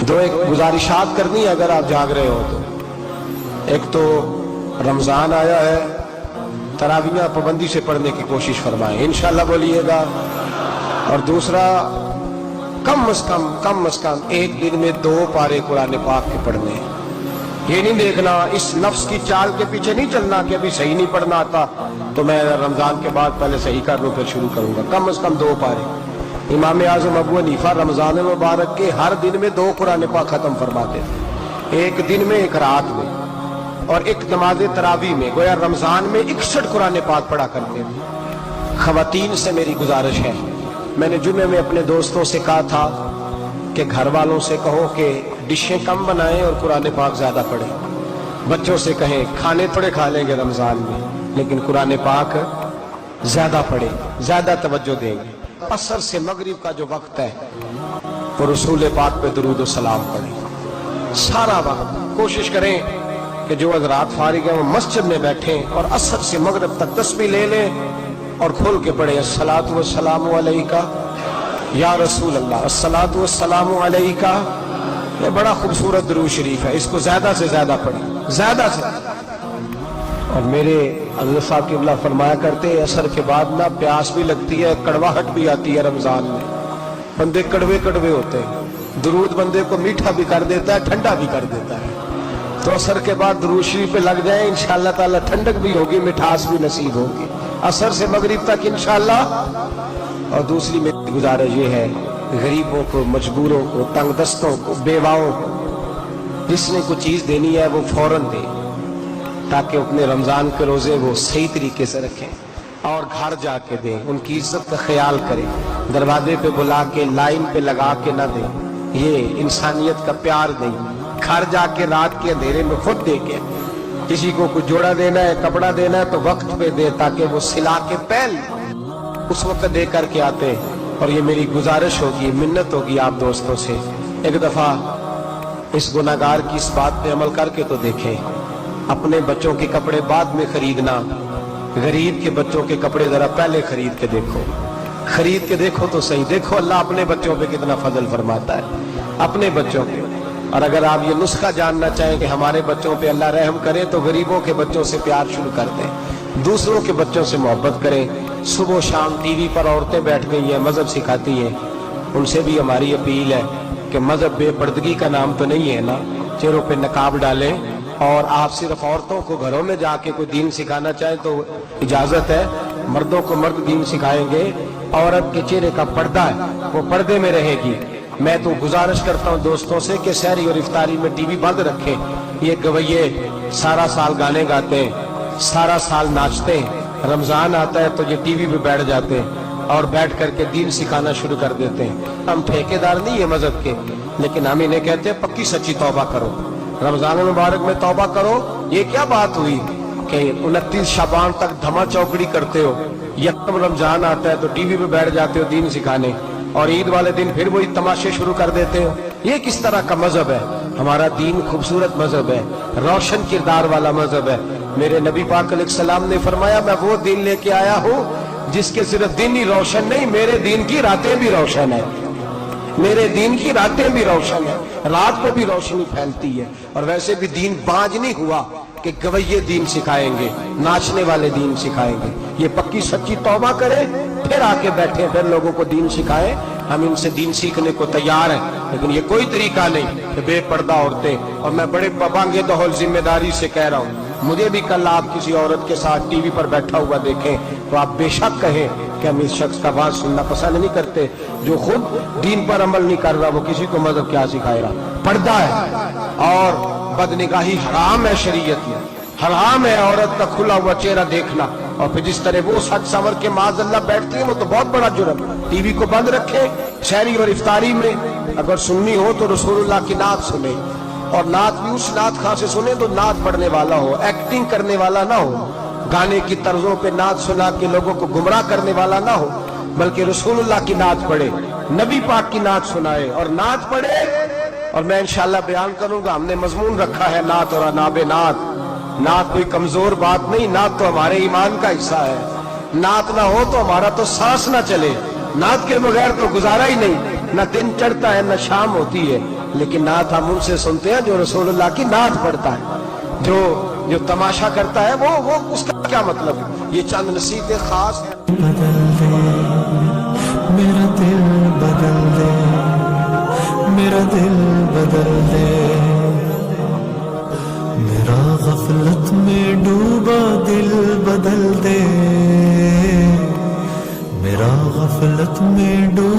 दो एक गुजारिशात करनी है अगर आप जाग रहे हो तो। एक तो रमज़ान आया है, तरावियाँ पाबंदी से पढ़ने की कोशिश फरमाएं इंशाल्लाह बोलिएगा। और दूसरा कम से कम एक दिन में 2 पारे कुरान पाक के पढ़ने। ये नहीं देखना, इस नफ्स की चाल के पीछे नहीं चलना कि अभी सही नहीं पढ़ना आता तो मैं रमज़ान के बाद पहले सही कर लूँ फिर शुरू करूँगा। कम से कम 2 पारे। इमाम आज़म अबू हनीफा रमज़ान मुबारक के हर दिन में 2 कुरान पाक ख़त्म फरमाते थे, एक दिन में एक रात में, और एक नमाज तरावी में। गोया रमज़ान में 61 कुरान पाक पढ़ा करते थे। ख़वातीन से मेरी गुजारिश है, मैंने जुमे में अपने दोस्तों से कहा था कि घर वालों से कहो कि डिशें कम बनाएं और कुरान पाक ज़्यादा पढ़ें। बच्चों से कहें खाने थोड़े खा लेंगे रमज़ान में, लेकिन कुरान पाक ज़्यादा पढ़ें, ज़्यादा तवज्जो देंगे। असर से मगरिब का जो वक्त है वो रसूल पाक पे दुरूद और सलाम पढ़ें सारा वक्त। कोशिश करें कि जो हज़रात फारिग हैं वो मस्जिद में बैठें और असर से मगरिब तक तस्बीह ले लें और खोल के पढ़ें अस्सलातु वस्सलामु अलैका या रसूल अल्लाह, अस्सलातु वस्सलामु अलैका। ये बड़ा खूबसूरत दुरूद शरीफ है, इसको ज्यादा से ज्यादा पढ़ें, ज्यादा से। और मेरे हज़रत साहब क़िबला फरमाया करते असर के बाद ना प्यास भी लगती है, कड़वाहट भी आती है रमज़ान में, बंदे कड़वे कड़वे होते हैं। दुरूद बंदे को मीठा भी कर देता है, ठंडा भी कर देता है। तो असर के बाद दुरूद शरीफ पे लग जाए, इंशाअल्लाह ताला ठंडक भी होगी, मिठास भी नसीब होगी असर से मगरिब तक इंशाअल्लाह। और दूसरी मेरी गुजारिश ये है, गरीबों को, मजबूरों को, तंगदस्तों को, बेवाओं को जिसने कोई चीज़ देनी है वो फौरन दे, ताकि अपने रमज़ान के रोज़े वो सही तरीके से रखें और घर जाके दें, उनकी इज्जत का ख्याल करें। दरवाजे पे बुला के, लाइन पे लगा के ना दें, ये इंसानियत का प्यार नहीं। घर जाके रात के अंधेरे में खुद दे के, किसी को कुछ जोड़ा देना है, कपड़ा देना है तो वक्त पे दे, ताकि वो सिला के पहल उस वक्त दे करके आते। और ये मेरी गुजारिश होगी, मिन्नत होगी आप दोस्तों से, एक दफ़ा इस गुनाहगार की इस बात पे अमल करके तो देखें। अपने बच्चों के कपड़े बाद में खरीदना, गरीब के बच्चों के कपड़े जरा पहले खरीद के देखो, खरीद के देखो तो सही। देखो अल्लाह अपने बच्चों पे कितना फजल फरमाता है, अपने बच्चों पे। और अगर आप ये नुस्खा जानना चाहें कि हमारे बच्चों पे अल्लाह रहम करे तो गरीबों के बच्चों से प्यार शुरू कर दें, दूसरों के बच्चों से मोहब्बत करें। सुबह शाम टीवी पर औरतें बैठ गई हैं, मजहब सिखाती हैं, उनसे भी हमारी अपील है कि मजहब बेपर्दगी का नाम तो नहीं है ना, चेहरों पे नकाब डालें। और आप सिर्फ औरतों को घरों में जाके कोई दीन सिखाना चाहें तो इजाजत है, मर्दों को मर्द दीन सिखाएंगे। औरत के चेहरे का पर्दा है वो पर्दे में रहेगी। मैं तो गुजारिश करता हूँ दोस्तों से कि सहरी और इफ्तारी में टीवी बंद रखें। ये गवैये सारा साल गाने गाते हैं, सारा साल नाचते हैं, रमजान आता है तो ये टीवी पे बैठ जाते हैं और बैठ करके दीन सिखाना शुरू कर देते हैं। हम ठेकेदार नहीं है मजहब के, लेकिन हम इन्हें कहते हैं पक्की सच्ची तौबा करो, रमजान मुबारक में तौबा करो। ये क्या बात हुई कि 29 शाबान तक धमा चौकड़ी करते हो, यकम रमजान आता है तो टीवी पे बैठ जाते हो दीन सिखाने, और ईद वाले दिन फिर वही तमाशे शुरू कर देते हो। ये किस तरह का मजहब है? हमारा दीन खूबसूरत मजहब है, रोशन किरदार वाला मजहब है। मेरे नबी पाक अलैहिस्सलाम ने फरमाया, मैं वो दीन लेके आया हूँ जिसके सिर्फ दिन ही रोशन नहीं, मेरे दीन की रातें भी रोशन है, मेरे दीन की रातें भी रोशन है, रात को भी रोशनी फैलती है। और वैसे भी दीन बाज नहीं हुआ कि गवैये दीन सिखाएंगे, नाचने वाले दीन सिखाएंगे। ये पक्की सच्ची तौबा करें, फिर आके बैठे, फिर लोगों को दीन सिखाएं। हम इनसे दीन सीखने को तैयार हैं, लेकिन ये कोई तरीका नहीं कि बेपर्दा औरतें। और मैं बड़े पाबंद दौल जिम्मेदारी से कह रहा हूँ, मुझे भी कल आप किसी औरत के साथ टीवी पर बैठा हुआ देखें तो आप बेशक कहें कि हम इस शख्स का बात सुनना पसंद नहीं करते, जो खुद दीन पर अमल नहीं कर रहा, वो किसी को मजहब क्या सिखाएगा। पर्दा है और बदनिगाही हराम है, शरीयत में हराम है औरत का खुला हुआ चेहरा देखना। और फिर जिस तरह वो सच संवर के माज़अल्लाह बैठती है वो तो बहुत बड़ा जुर्म। टीवी को बंद रखे, शहरी और इफ्तारी में अगर सुननी हो तो रसूलुल्लाह की नात सुने, और नात भी उस नात खां से सुने तो नात पढ़ने वाला हो, एक्टिंग करने वाला ना हो, गाने की तर्जों पे नात सुना के लोगों को गुमराह करने वाला ना हो, बल्कि रसूलुल्लाह की नात पढ़े, नबी पाक की नात सुनाए और नात पढ़े। और मैं इंशाअल्लाह बयान करूंगा, हमने मजमून रखा है नात और अनाबे नात। नात कोई कमजोर बात नहीं, नात तो हमारे ईमान का हिस्सा है। नात ना हो तो हमारा तो सांस ना चले, नात के बगैर तो गुजारा ही नहीं। نہ دن چڑھتا ہے نہ شام ہوتی ہے، لیکن نعت ہم ان سے سنتے ہیں جو رسول اللہ کی نعت پڑھتا ہے۔ جو تماشا کرتا ہے وہ اس کا کیا مطلب ہے؟ یہ چند نصیحتیں خاص ہیں۔ بدل دے میرا دل، بدل دے میرا دل، بدل دے میرا غفلت میں ڈوبا دل، بدل دے میرا غفلت میں ڈوبا